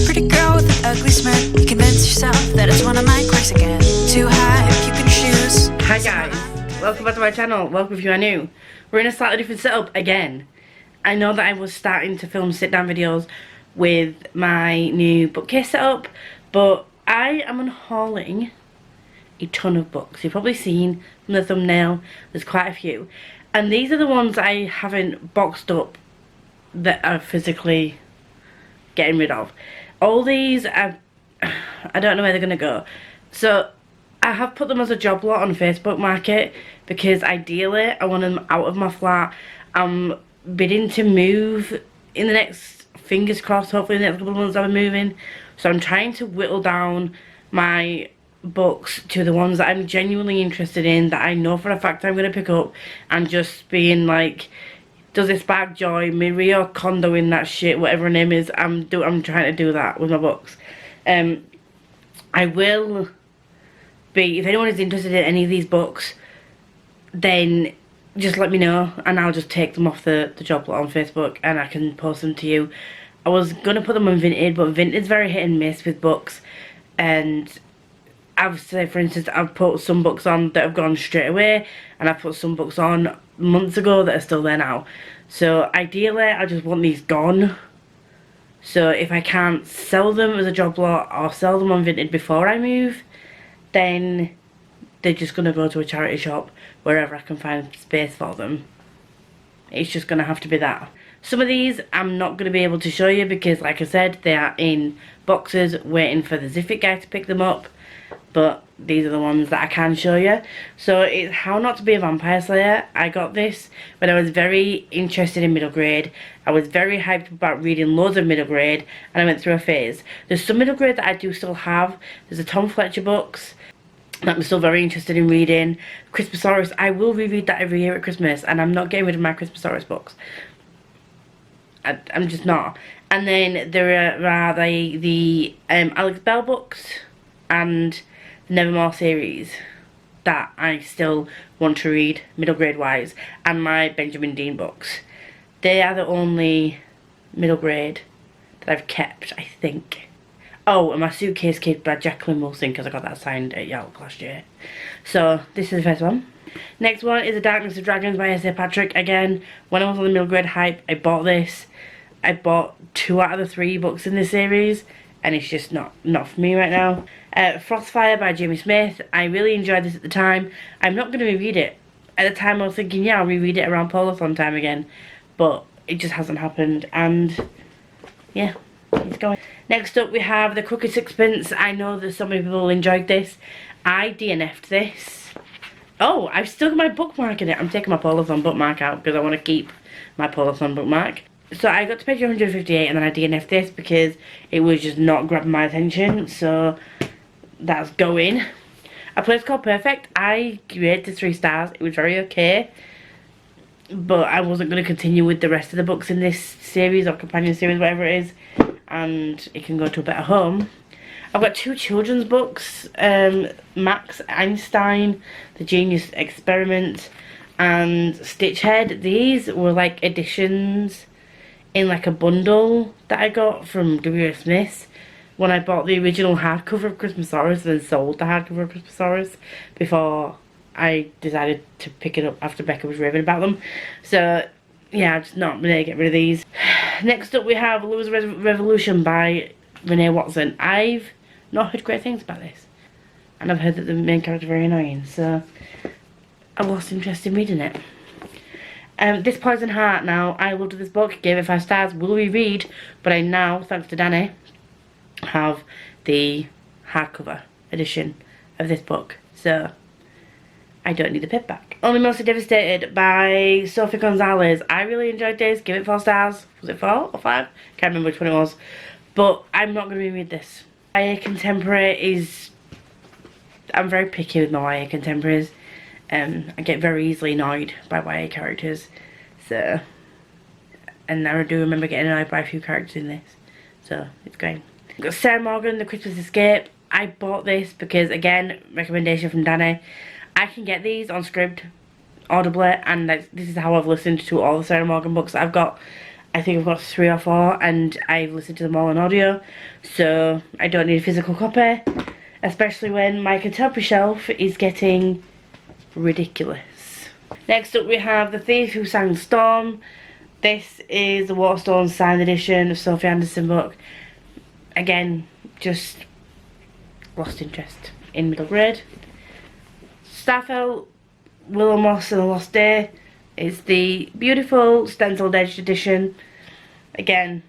Pretty girl with an ugly smirk, you convince yourself that it's one of my quirks again. Too high if you can choose. Hi guys, welcome back to my channel. Welcome if you are new. We're in a slightly different setup again. I know that I was starting to film sit down videos with my new bookcase setup, but I am unhauling a ton of books. You've probably seen from the thumbnail, there's quite a few. And these are the ones I haven't boxed up that are physically getting rid of. All these I don't know where they're gonna go, so I have put them as a job lot on Facebook Market because ideally I want them out of my flat. I'm bidding to move in the next, fingers crossed, hopefully in the next couple of months I'll be moving, so I'm trying to whittle down my books to the ones that I'm genuinely interested in, that I know for a fact I'm gonna pick up, and just being like, does it spark joy? Maria Kondo in that shit, whatever her name is. I'm trying to do that with my books. I will be, if anyone is interested in any of these books, then just let me know and I'll just take them off the job lot on Facebook and I can post them to you. I was gonna put them on Vinted, but Vinted's very hit and miss with books, and I've said, for instance, I've put some books on that have gone straight away, and I've put some books on months ago that are still there now. So ideally I just want these gone, so if I can't sell them as a job lot or sell them on Vinted before I move, then they're just going to go to a charity shop wherever I can find space for them. It's just going to have to be that. Some of these I'm not going to be able to show you because, like I said, they are in boxes waiting for the Ziffit guy to pick them up. But these are the ones that I can show you. So it's How Not to Be a Vampire Slayer. I got this when I was very interested in middle grade. I was very hyped about reading loads of middle grade, and I went through a phase. There's some middle grade that I do still have. There's the Tom Fletcher books that I'm still very interested in reading. Christmasaurus, I will reread that every year at Christmas, and I'm not getting rid of my Christmasaurus books. I'm just not. And then there are the Alex Bell books and the Nevermore series that I still want to read middle grade wise, and my Benjamin Dean books. They are the only middle grade that I've kept, I think. Oh, and my Suitcase Kid by Jacqueline Wilson, because I got that signed at Yalk last year. So this is the first one. Next one is The Darkness of Dragons by S.A. Patrick. Again, when I was on the middle grade hype, I bought this. I bought 2 out of the 3 books in this series, and it's just not for me right now. Frostfire by Jamie Smith. I really enjoyed this at the time. I'm not going to reread it. At the time I was thinking, yeah, I'll reread it around Polathon time again, but it just hasn't happened, and yeah, it's going. Next up we have The Crooked Sixpence. I know that so many people enjoyed this. I DNF'd this. Oh, I've still got my bookmark in it. I'm taking my Polathon bookmark out because I want to keep my Polathon bookmark. So I got to page 158 and then I DNF'd this because it was just not grabbing my attention. So that's going. A Place Called Perfect. I graded it 3 stars. It was very okay, but I wasn't going to continue with the rest of the books in this series or companion series, whatever it is, and it can go to a better home. I've got 2 children's books, Max Einstein, The Genius Experiment, and Stitchhead. These were like editions in like a bundle that I got from W.S. Smith when I bought the original hardcover of Christmasaurus and then sold the hardcover of Christmasaurus before I decided to pick it up after Becca was raving about them. So yeah, I've just not been able to get rid of these. Next up we have Lou's Revolution by Renee Watson. I've not heard great things about this, and I've heard that the main character is very annoying, so I've lost interest in reading it. This Poison Heart. Now, I loved this book, gave it 5 stars, will reread, but I now, thanks to Danny, have the hardcover edition of this book, so I don't need the paperback. Only Mostly Devastated by Sophie Gonzalez. I really enjoyed this, give it 4 stars. Was it 4 or 5? Can't remember which one it was, but I'm not going to reread this. YA Contemporary is, I'm very picky with my YA contemporaries. I get very easily annoyed by YA characters, so, and I do remember getting annoyed by a few characters in this, so it's great. Got Sarah Morgan, The Christmas Escape. I bought this because, again, recommendation from Danny. I can get these on Scribd, audibly, and this is how I've listened to all the Sarah Morgan books that I've got. I think I've got 3 or 4 and I've listened to them all on audio, so I don't need a physical copy, especially when my contemporary shelf is getting ridiculous. Next up we have The Thief Who Sang the Storm. This is the Waterstones signed edition of Sophie Anderson book. Again, just lost interest in middle grade. Starfelt, Willow Moss and the Lost Day is the beautiful stenciled edged edition. Again,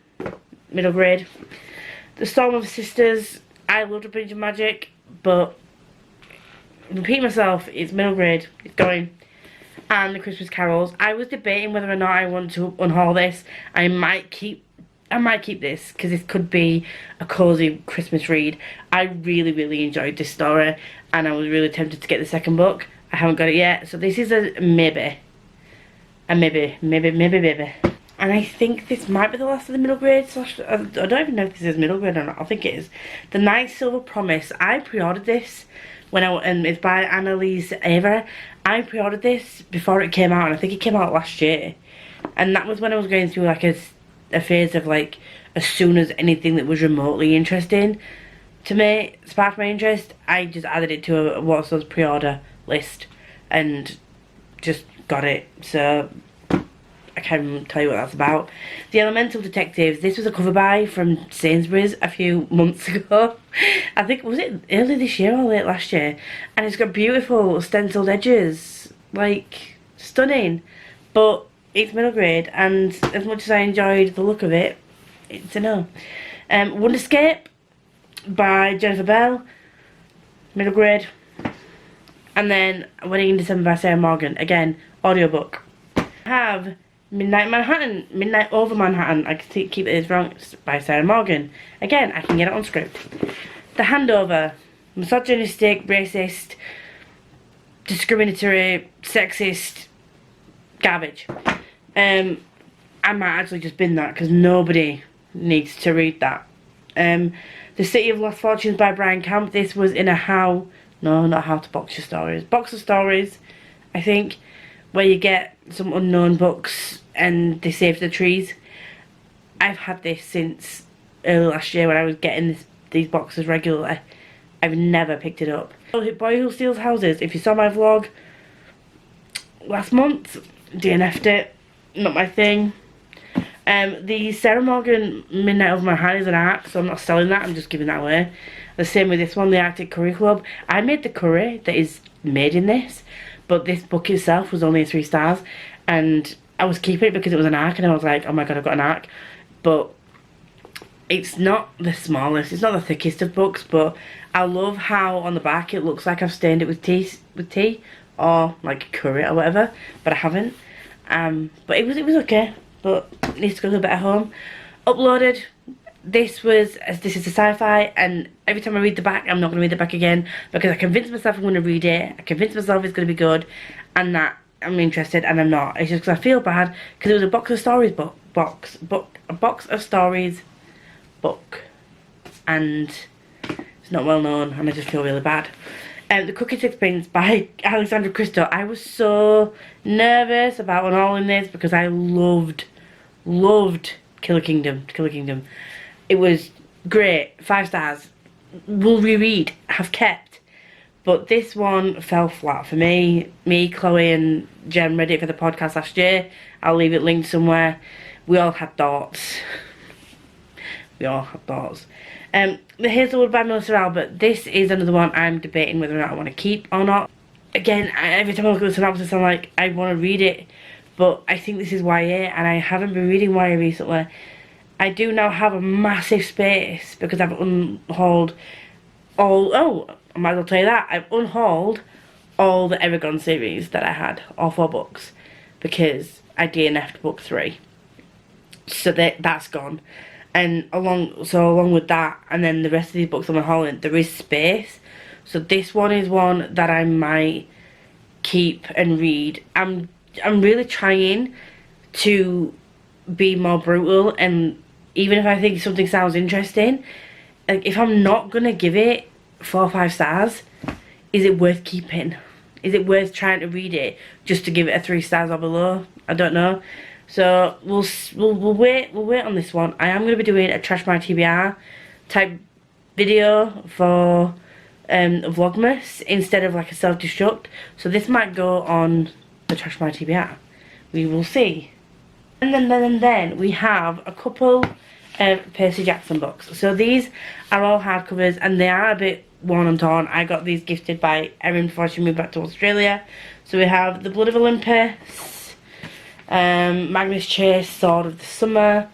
middle grade. The Storm of Sisters, I loved A Bridge of Magic, but repeat myself, it's middle grade, it's going. And The Christmas Carols. I was debating whether or not I want to unhaul this. I might keep this because this could be a cozy Christmas read. I really enjoyed this story and I was really tempted to get the second book. I haven't got it yet, so this is a maybe. Maybe. And I think this might be the last of the middle grade slash, I don't even know if this is middle grade or not. I think it is. The Nice Silver Promise. I pre-ordered this when and it's by Annalise Ava. I pre-ordered this before it came out, and I think it came out last year. And that was when I was going through like a phase of like, as soon as anything that was remotely interesting to me sparked my interest, I just added it to a Waterstones pre-order list and just got it. So I can't even tell you what that's about. The Elemental Detectives. This was a cover buy from Sainsbury's a few months ago. I think, was it early this year or late last year? And it's got beautiful stenciled edges, like stunning. But it's middle grade, and as much as I enjoyed the look of it, it's a no. Wonderscape by Jennifer Bell, middle grade. And then Wedding in December by Sarah Morgan, again, audiobook. I have Midnight Over Manhattan, I can keep it as wrong, by Sarah Morgan. Again, I can get it on Scribd. The Handover, misogynistic, racist, discriminatory, sexist, garbage. I might actually just bin that because nobody needs to read that. The City of Lost Fortunes by Brian Camp. This was in a How to Box Your Stories. Box of Stories, I think, where you get some unknown books and they save the trees. I've had this since early last year when I was getting these boxes regularly. I've never picked it up. Boy Who Steals Houses. If you saw my vlog last month, DNF'd it. Not my thing. The Sarah Morgan Midnight Over Manhattan is an arc, so I'm not selling that, I'm just giving that away. The same with this one, The Arctic Curry Club. I made the curry that is made in this, but this book itself was only 3 stars, and I was keeping it because it was an arc, and I was like, oh my god, I've got an arc. But it's not the smallest, it's not the thickest of books, but I love how on the back it looks like I've stained it with tea or like curry or whatever, but I haven't. But it was okay, but it needs to go to a better home. Uploaded. This is a sci-fi, and every time I read the back, I'm not going to read the back again because I convinced myself I'm going to read it. I convinced myself it's going to be good, and that I'm interested, and I'm not. It's just because I feel bad because it was a box of stories book, a box of stories book, and it's not well known, and I just feel really bad. The Crooked Sixpence by Alexandra Christo. I was so nervous about unhauling this because I loved Killer Kingdom. It was great, 5 stars. Will reread, have kept. But this one fell flat for me. Me, Chloe and Jem read it for the podcast last year. I'll leave it linked somewhere. We all had thoughts. The Hazelwood by Melissa Albert. This is another one I'm debating whether or not I want to keep or not. Again, every time I look at the synopsis I'm like, I want to read it. But I think this is YA, and I haven't been reading YA recently. I do now have a massive space because I've unhauled I might as well tell you that. I've unhauled all the Eragon series that I had, all 4 books, because I DNF'd book 3. So that's gone. And along with that, and then the rest of these books I'm unhauling, there is space. So this one is one that I might keep and read. I'm really trying to be more brutal, and even if I think something sounds interesting, like if I'm not gonna give it 4 or 5 stars, is it worth keeping? Is it worth trying to read it just to give it a 3 stars or below? I don't know. So we'll wait on this one. I am going to be doing a Trash My TBR type video for vlogmas instead of like a self-destruct. So this might go on the Trash My TBR. We will see. And then we have a couple of Percy Jackson books. So these are all hardcovers and they are a bit worn and torn. I got these gifted by Erin before she moved back to Australia. So we have The Blood of Olympus, Magnus Chase, Sword of the Summer,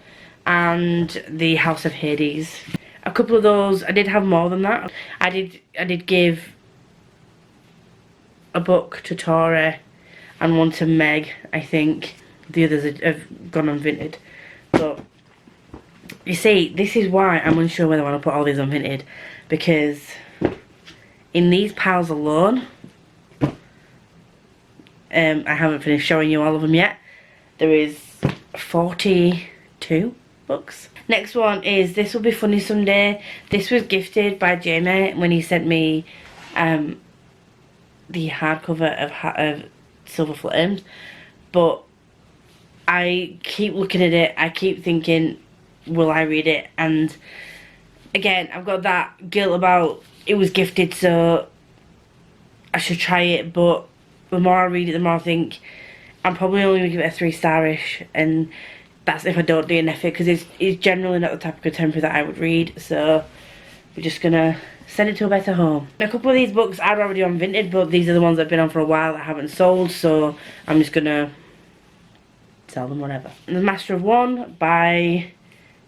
and The House of Hades. A couple of those, I did have more than that. I did give a book to Tori and one to Meg, I think. The others have gone unvinted. But you see, this is why I'm unsure whether I want to put all these unvinted, because in these piles alone, I haven't finished showing you all of them yet. There is 42 books. Next one is This Will Be Funny Someday. This was gifted by Jamie when he sent me the hardcover of Silver Flames. But I keep looking at it, I keep thinking, will I read it? And again, I've got that guilt about it was gifted, so I should try it. But the more I read it, the more I think I'm probably only going to give it a 3-star-ish, and that's if I don't do an effort, because it's generally not the type of contemporary that I would read. So we're just going to send it to a better home. A couple of these books are already on vintage, but these are the ones that have been on for a while that haven't sold, so I'm just going to sell them, whatever. The Master of One by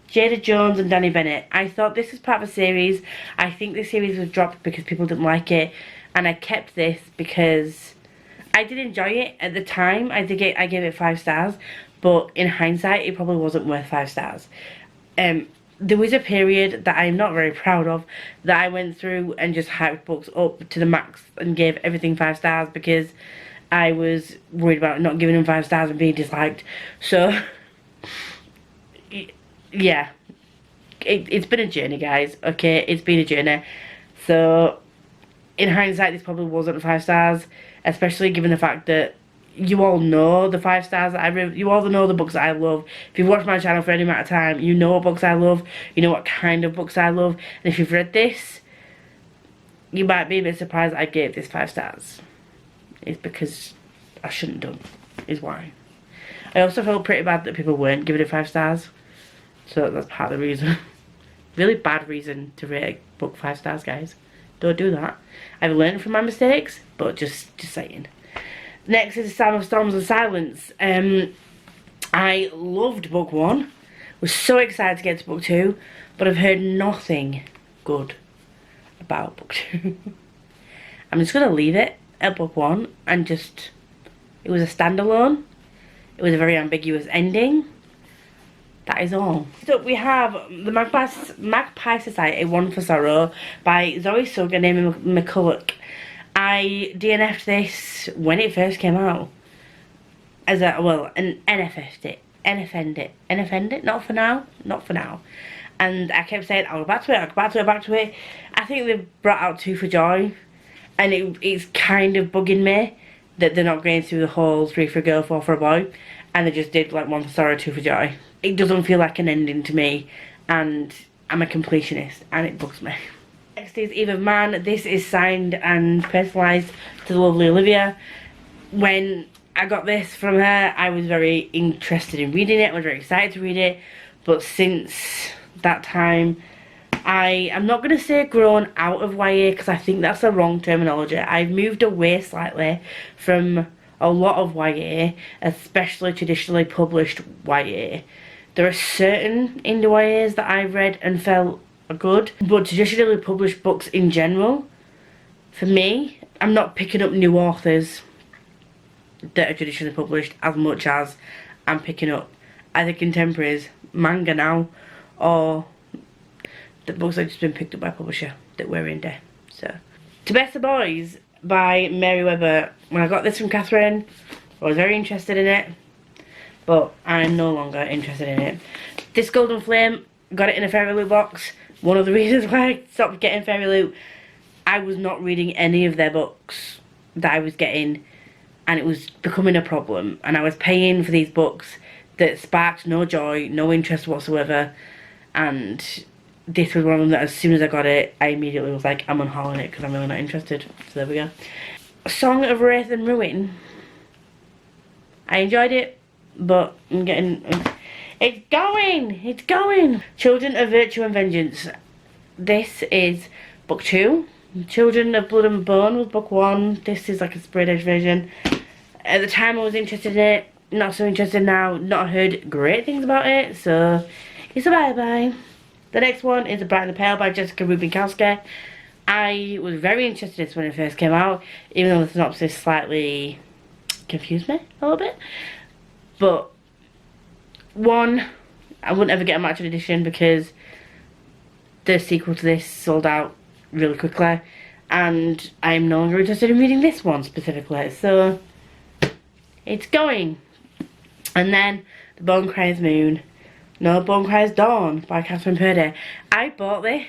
Jada Jones and Danny Bennett. I thought this was part of a series. I think the series was dropped because people didn't like it, and I kept this because I did enjoy it at the time. I gave it 5 stars, but in hindsight it probably wasn't worth 5 stars. There was a period that I'm not very proud of that I went through and just hyped books up to the max and gave everything 5 stars because I was worried about not giving them 5 stars and being disliked. So yeah, it's been a journey, guys. Okay, it's been a journey. So in hindsight, this probably wasn't 5 stars, especially given the fact that you all know the 5 stars that I read. You all know the books that I love. If you've watched my channel for any amount of time, you know what books I love. You know what kind of books I love. And if you've read this, you might be a bit surprised I gave this 5 stars. It's because I shouldn't have done, is why. I also felt pretty bad that people weren't giving it 5 stars. So that's part of the reason. Really bad reason to rate a book 5 stars, guys. Don't do that. I've learned from my mistakes, but just saying. Next is Sound of Storms and Silence. I loved book 1. Was so excited to get to book 2, but I've heard nothing good about book 2. I'm just going to leave it at book 1 and just, it was a standalone. It was a very ambiguous ending. That is all. So we have The Magpie Society, One for Sorrow by Zoe Sugg and Amy McCulloch. I DNF'd this when it first came out. As a, well, an NFF'd it. NFN'd it, not for now. And I kept saying, I'll go back to it. I think they brought out Two for Joy. And it's kind of bugging me that they're not going through the whole 3 for a girl, 4 for a boy. And they just did like 1 for sorrow, 2 for joy. It doesn't feel like an ending to me. And I'm a completionist and it bugs me. Next is Eve of Man. This is signed and personalised to the lovely Olivia. When I got this from her, I was very interested in reading it. I was very excited to read it. But since that time, I am not going to say grown out of YA because I think that's the wrong terminology. I've moved away slightly from a lot of YA, especially traditionally published YA. There are certain indie YAs that I've read and felt are good, but traditionally published books in general, for me, I'm not picking up new authors that are traditionally published as much as I'm picking up either contemporaries, manga now, or the books have just been picked up by a publisher that were indie. So, To Better Boys by Mary Webber. When I got this from Catherine, I was very interested in it, but I'm no longer interested in it. This Golden Flame, got it in a Fairy Loot box. One of the reasons why I stopped getting Fairy Loot, I was not reading any of their books that I was getting, and it was becoming a problem. And I was paying for these books that sparked no joy, no interest whatsoever, and this was one of them that as soon as I got it, I immediately was like, I'm unhauling it because I'm really not interested. So there we go. Song of Wraith and Ruin. I enjoyed it, but I'm getting... It's going! Children of Virtue and Vengeance. This is book 2. Children of Blood and Bone was book 1. This is like a spread edge version. At the time I was interested in it, not so interested now. Not heard great things about it, so it's a bye-bye. The next one is A Bright and the Pale by Jessica Rubinkowski. I was very interested in this when it first came out, even though the synopsis slightly confused me a little bit. But one, I wouldn't ever get a matching edition because the sequel to this sold out really quickly, and I'm no longer interested in reading this one specifically, so it's going. And then The Bone Cries Moon, No, Bone Cries Dawn by Catherine Purdy. I bought this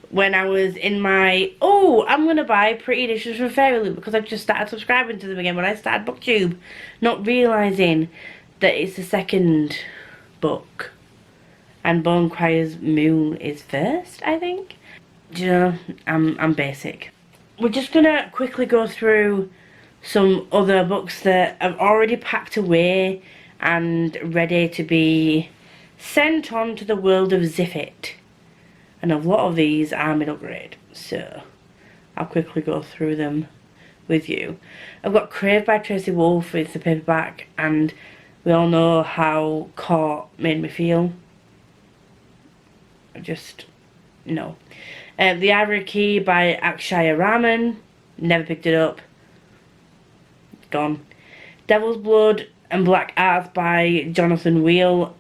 when I was in my, I'm going to buy pretty editions from Fairy Loot because I've just started subscribing to them again when I started Booktube, not realising that it's the second book and Bone Cries Moon is first, I think. Do you know, I'm basic. We're just going to quickly go through some other books that I've already packed away and ready to be sent on to the world of Ziffit. And a lot of these are middle grade, so I'll quickly go through them with you. I've got Crave by Tracy Wolfe. It's the paperback, and we all know how Caught made me feel. No. The Ivory Key by Akshaya Raman. Never picked it up. It's gone. Devil's Blood and Black Arts by Jonathan Wheel.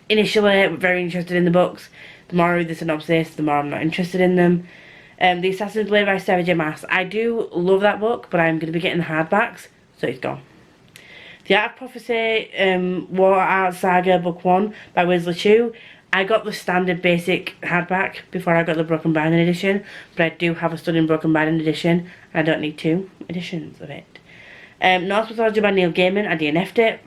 Initially, very interested in the books. The more I read the synopsis, the more I'm not interested in them. The Assassin's Blade by Sarah J. Maas. I do love that book, but I'm going to be getting the hardbacks, so it's gone. The Art of Prophecy, War Art Saga Book 1 by Wesley Chu. I got the standard basic hardback before I got the Broken Binding edition, but I do have a stunning Broken Binding edition, and I don't need 2 editions of it. Norse Mythology by Neil Gaiman. I DNF'd it.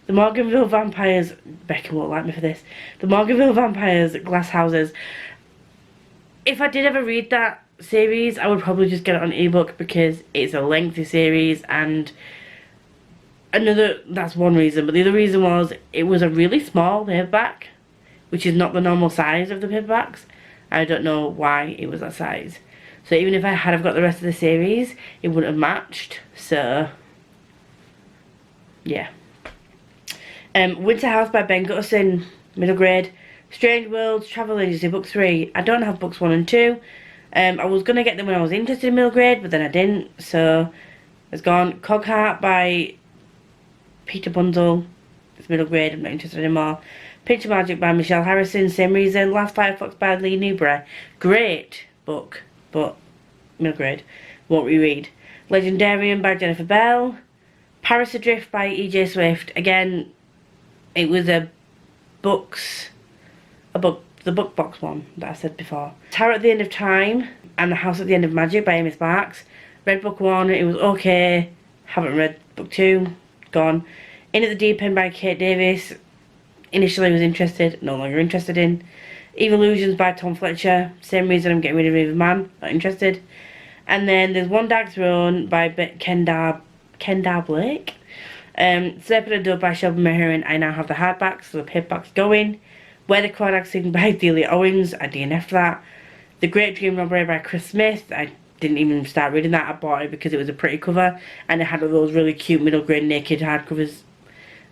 The Morganville Vampires, Becca won't like me for this. The Morganville Vampires Glass Houses. If I did ever read that series, I would probably just get it on ebook because it's a lengthy series, and that's one reason, but the other reason was it was a really small paperback, which is not the normal size of the paperbacks. I don't know why it was that size. So even if I had have got the rest of the series, it wouldn't have matched. So, yeah. Winter House by Ben Gutterson, middle grade. Strange Worlds, Travel Agency, book 3. I don't have books 1 and 2. I was going to get them when I was interested in middle grade, but then I didn't. So, it's gone. Cogheart by Peter Bunzel. It's middle grade, I'm not interested anymore. Picture Magic by Michelle Harrison, same reason. Last Firefox by Lee Newbury. Great book, but middle grade. Won't reread. Legendarium by Jennifer Bell. Paris Adrift by E.J. Swift. Again, it was the book box one that I said before. Tarot at the End of Time and The House at the End of Magic by Amy Sparks. Read book 1, it was okay. Haven't read book 2, gone. In at the Deep End by Kate Davis. Initially was interested, no longer interested in. Evolutions by Tom Fletcher. Same reason I'm getting rid of River Man, not interested. And then there's One Dark Throne by Kendar Blake. Serpent and Dove by Shelby Meherin. I now have the hardback, so the paperback's going. Where the Crawdads Sing by Delia Owens. I DNF'd that. The Great Dream Robbery by Chris Smith. I didn't even start reading that. I bought it because it was a pretty cover, and it had all those really cute middle grade naked hardcovers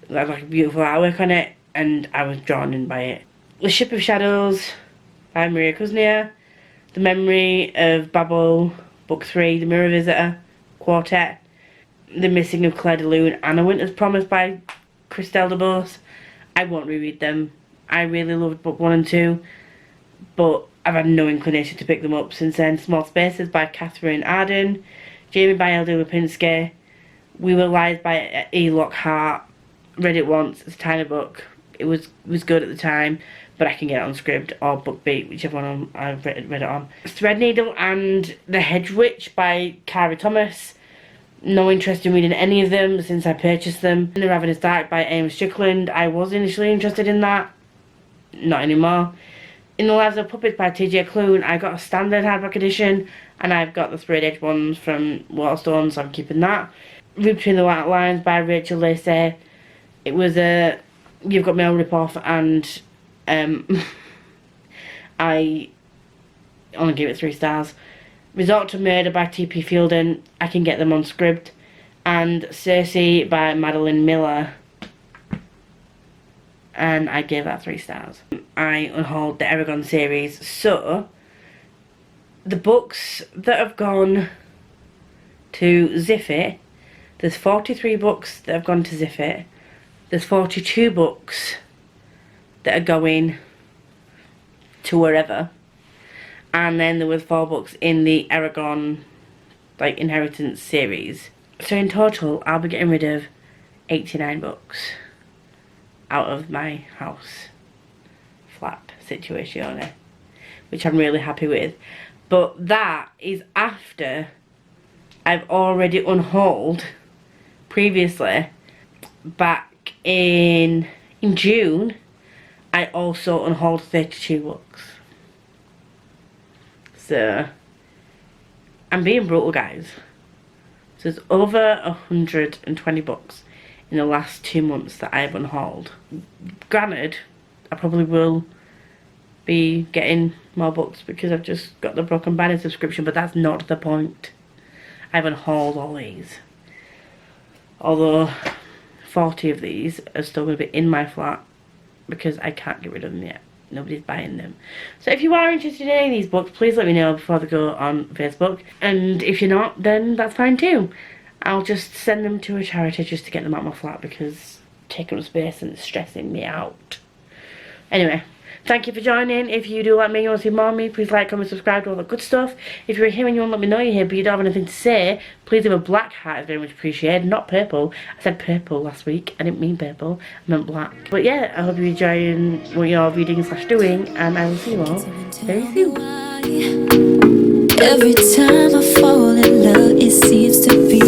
that had like beautiful artwork on it, and I was drawn in by it. The Ship of Shadows by Maria Kuznia. The Memory of Babel, book 3. The Mirror Visitor quartet. The Missing of Claire de Lune and A Winter's Promise by Christelle de Bose. I won't reread them. I really loved book 1 and 2, but I've had no inclination to pick them up since then. Small Spaces by Catherine Arden. Jamie by L.D. Lipinski. We Were Lies by E. Lockhart. Read it once. It's a tiny book. It was good at the time, but I can get it on Scribd or BookBeat, whichever one I've read it on. Threadneedle and The Hedge Witch by Kari Thomas. No interest in reading any of them since I purchased them. The Ravenous Dark by Amy Strickland, I was initially interested in that. Not anymore. In the Lives of Puppets by TJ Klune, I got a standard hardback edition, and I've got the sprayed edge ones from Waterstones, so I'm keeping that. Read Between the White Lines by Rachel Lacey. It was a You've Got Mail ripoff, and I only gave it 3 stars. Resort to Murder by T.P. Fielden, I can get them on Scribd. And Circe by Madeline Miller, and I gave that 3 stars. I unhauled the Aragon series, so the books that have gone to Ziffit, there's 43 books that have gone to Ziffit, there's 42 books that are going to wherever, and then there was 4 books in the Aragon like Inheritance series. So in total I'll be getting rid of 89 books out of my house flat situation, which I'm really happy with. But that is after I've already unhauled previously. Back in June, I also unhauled 32 books. So I'm being brutal, guys. So there's over 120 books in the last 2 months that I've unhauled. Granted, I probably will be getting more books because I've just got the Broken Banner subscription, but that's not the point. I've unhauled all these. Although 40 of these are still going to be in my flat because I can't get rid of them yet. Nobody's buying them. So if you are interested in any of these books, please let me know before they go on Facebook. And if you're not, then that's fine too. I'll just send them to a charity just to get them out of my flat because taking up space and it's stressing me out. Anyway, thank you for joining. If you do like me, you want to see more of me, please like, comment, subscribe to all that good stuff. If you're here and you want to let me know you're here but you don't have anything to say, please leave a black heart. It's very much appreciated, not purple. I said purple last week. I didn't mean purple, I meant black. But yeah, I hope you're enjoying what you're reading / doing, and I will see you all very soon. Every time I fall in love, it seems to be